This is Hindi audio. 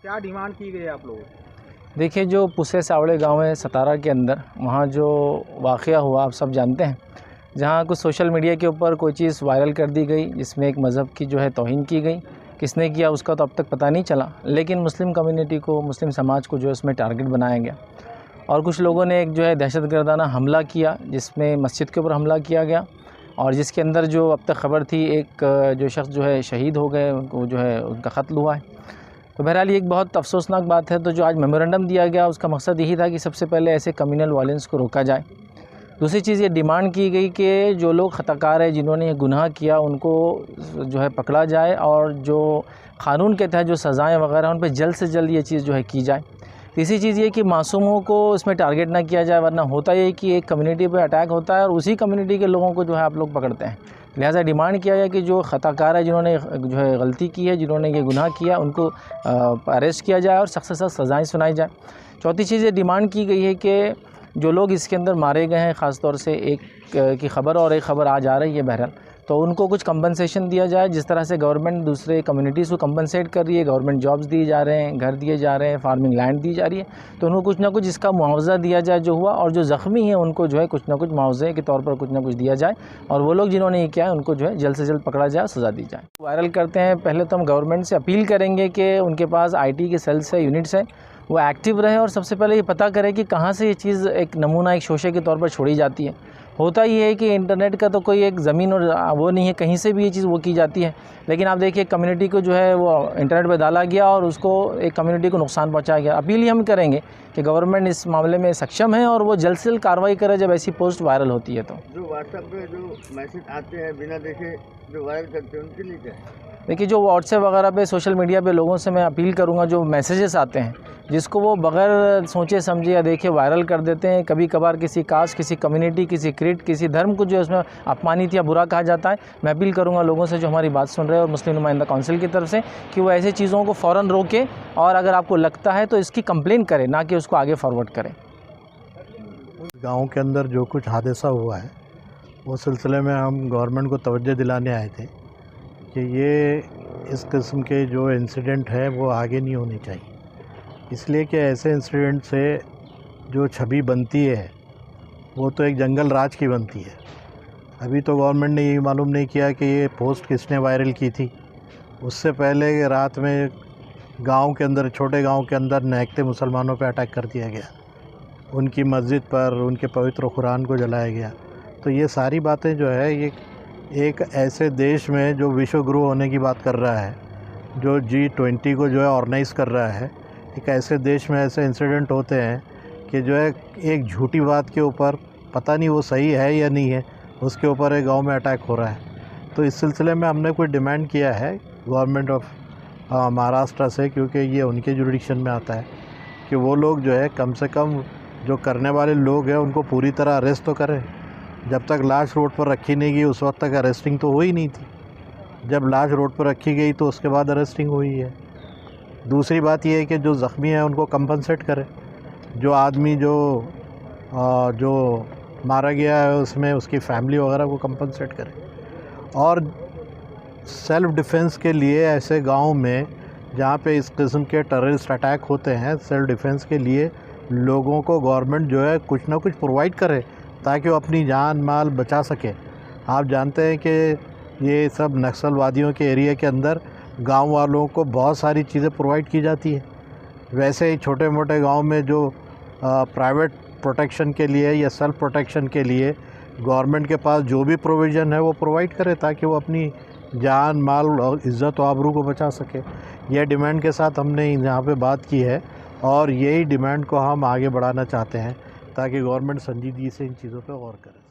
क्या डिमांड की गई है आप लोगों को? देखिए, जो पुसे सावड़े गांव है सतारा के अंदर, वहाँ जो वाक़या हुआ आप सब जानते हैं, जहाँ कुछ सोशल मीडिया के ऊपर कोई चीज़ वायरल कर दी गई जिसमें एक मज़हब की जो है तौहीन की गई। किसने किया उसका तो अब तक पता नहीं चला, लेकिन मुस्लिम कम्युनिटी को, मुस्लिम समाज को जो है उसमें टारगेट बनाया गया और कुछ लोगों ने एक जो है दहशतगर्दाना हमला किया, जिसमें मस्जिद के ऊपर हमला किया गया और जिसके अंदर जो अब तक ख़बर थी, एक जो शख्स जो है शहीद हो गए, उनको जो है उनका क़त्ल हुआ है। तो बहरहाल ये एक बहुत अफसोसनाक बात है। तो जो आज मेमोरेंडम दिया गया उसका मकसद यही था कि सबसे पहले ऐसे कम्युनल वायलेंस को रोका जाए। दूसरी चीज़ ये डिमांड की गई कि जो लोग ख़ताकार हैं, जिन्होंने ये गुनाह किया, उनको जो है पकड़ा जाए और जो क़ानून के तहत जो सज़ाएँ वगैरह उन पर जल्द से जल्द ये चीज़ जो है की जाए। तीसरी चीज़ ये कि मासूमों को इसमें टारगेट ना किया जाए, वरना होता ये कि एक कम्युनिटी पे अटैक होता है और उसी कम्युनिटी के लोगों को जो है आप लोग पकड़ते हैं। लिहाजा डिमांड किया गया कि जो ख़ताकार है, जिन्होंने जो है गलती की है, जिन्होंने ये गुनाह किया, उनको अरेस्ट किया जाए और सख्त से सख्त सज़ाएँ सुनाई जाए। चौथी चीज़ ये डिमांड की गई है कि जो लोग इसके अंदर मारे गए हैं, ख़ास तौर से एक की ख़बर और एक ख़बर आज आ रही है बहरहाल, तो उनको कुछ कंपनसेशन दिया जाए। जिस तरह से गवर्नमेंट दूसरे कम्युनिटीज़ को कंपनसेट कर रही है, गवर्नमेंट जॉब्स दिए जा रहे हैं, घर दिए जा रहे हैं, फार्मिंग लैंड दी जा रही है, तो उनको कुछ ना कुछ इसका मुआवजा दिया जाए जो हुआ, और जो ज़ख्मी हैं उनको जो है कुछ ना कुछ मुआवजे के तौर पर कुछ ना कुछ दिया जाए और वो लोग जिन्होंने ये किया है उनको जो है जल्द से जल्द पकड़ा जाए और सज़ा दी जाए। वायरल करते हैं, पहले तो हम गवर्नमेंट से अपील करेंगे कि उनके पास IT के सेल्स है, यूनिट्स हैं, वो एक्टिव रहे और सबसे पहले ये पता करें कि कहाँ से ये चीज़ एक नमूना, एक शोशे के तौर पर छोड़ी जाती है। होता ये है कि इंटरनेट का तो कोई एक ज़मीन और वो नहीं है, कहीं से भी ये चीज़ वो की जाती है। लेकिन आप देखिए, कम्युनिटी को जो है वो इंटरनेट पे डाला गया और उसको एक कम्युनिटी को नुकसान पहुंचाया गया। अपील ही हम करेंगे कि गवर्नमेंट इस मामले में सक्षम है और वो जल्द से जल्द कार्रवाई करे जब ऐसी पोस्ट वायरल होती है। तो जो व्हाट्सएप पे जो मैसेज आते हैं बिना देखे जो वायरल करते हैं, उनके लिए क्या है? देखिए, जो व्हाट्सएप वगैरह पे, सोशल मीडिया पे लोगों से मैं अपील करूंगा, जो मैसेजेस आते हैं जिसको वो बगैर सोचे समझे या देखे वायरल कर देते हैं, कभी कभार किसी कास्ट, किसी कम्युनिटी, किसी क्रीड, किसी धर्म को जो है उसमें अपमानित या बुरा कहा जाता है, मैं अपील करूंगा लोगों से जो हमारी बात सुन रहे हैं और मुस्लिम नुमाइंदा काउंसिल की तरफ से कि वो ऐसी चीज़ों को फ़ौरन रोके और अगर आपको लगता है तो इसकी कंप्लेन करें, ना कि उसको आगे फॉरवर्ड करें। गाँव के अंदर जो कुछ हादसा हुआ है वो सिलसिले में हम गवर्नमेंट को तवज्जो दिलाने आए थे कि ये इस किस्म के जो इंसिडेंट है वो आगे नहीं होने चाहिए। इसलिए कि ऐसे इंसिडेंट से जो छवि बनती है वो तो एक जंगल राज की बनती है। अभी तो गवर्नमेंट ने ये मालूम नहीं किया कि ये पोस्ट किसने वायरल की थी। उससे पहले रात में गांव के अंदर, छोटे गांव के अंदर नहकते मुसलमानों पे अटैक कर दिया गया, उनकी मस्जिद पर उनके पवित्र कुरान को जलाया गया। तो ये सारी बातें जो है, ये एक ऐसे देश में जो विश्व गुरु होने की बात कर रहा है, जो G20 को जो है ऑर्गेनाइज़ कर रहा है, एक ऐसे देश में ऐसे इंसिडेंट होते हैं कि जो है एक झूठी बात के ऊपर, पता नहीं वो सही है या नहीं है, उसके ऊपर एक गांव में अटैक हो रहा है। तो इस सिलसिले में हमने कोई डिमांड किया है गवर्नमेंट ऑफ महाराष्ट्र से, क्योंकि ये उनके जुरिडिक्शन में आता है, कि वो लोग जो है कम से कम जो करने वाले लोग हैं उनको पूरी तरह अरेस्ट तो करें। जब तक लाश रोड पर रखी नहीं गई उस वक्त तक अरेस्टिंग तो हुई नहीं थी। जब लाश रोड पर रखी गई तो उसके बाद अरेस्टिंग हुई है। दूसरी बात यह है कि जो ज़ख्मी हैं उनको कंपनसेट करें। जो आदमी जो मारा गया है उसमें उसकी फैमिली वगैरह को कंपनसेट करें। और सेल्फ़ डिफेंस के लिए ऐसे गांव में जहां पे इस किस्म के टेररिस्ट अटैक होते हैं, सेल्फ़ डिफेंस के लिए लोगों को गवर्नमेंट जो है कुछ ना कुछ प्रोवाइड करे ताकि वो अपनी जान माल बचा सके। आप जानते हैं कि ये सब नक्सलवादियों के एरिया के अंदर गांव वालों को बहुत सारी चीज़ें प्रोवाइड की जाती है। वैसे ही छोटे मोटे गांव में जो प्राइवेट प्रोटेक्शन के लिए या सेल्फ प्रोटेक्शन के लिए गवर्नमेंट के पास जो भी प्रोविज़न है वो प्रोवाइड करे ताकि वो अपनी जान माल और इज़्ज़त और आबरू को बचा सके। यह डिमांड के साथ हमने यहाँ पे बात की है और यही डिमांड को हम आगे बढ़ाना चाहते हैं ताकि गवर्नमेंट संजीदगी से इन चीज़ों पे गौर करे।